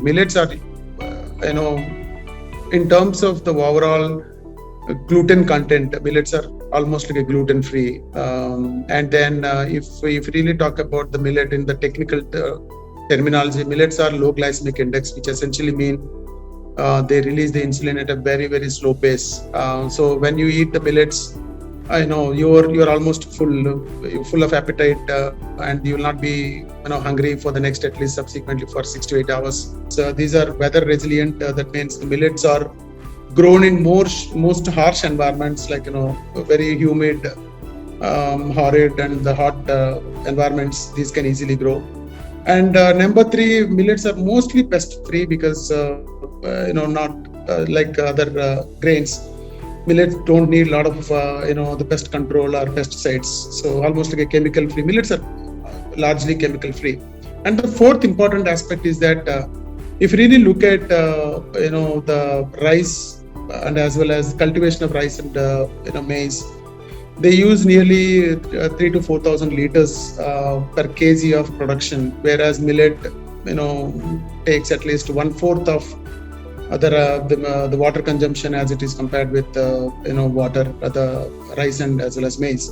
millets are, in terms of the overall gluten content, millets are almost like a gluten free. And then if we really talk about the millet in the technical terminology, millets are low glycemic index, which essentially mean they release the insulin at a very, very slow pace. So when you eat the millets, you're almost full of appetite, and you will not be hungry for the next, at least subsequently, for 6 to 8 hours. So these are weather resilient. That means the millets are grown in most harsh environments, like very humid, horrid, and the hot environments. These can easily grow. And number 3, millets are mostly pest free because not like other grains. Millets don't need a lot of the pest control or pesticides, so almost like a chemical free. Millets are largely chemical free. And the 4th important aspect is that if you really look at the rice and as well as cultivation of rice and maize, they use nearly 3,000 to 4,000 liters per kg of production, whereas millet takes at least 1/4 of the water consumption as it is compared with water, the rice and as well as maize.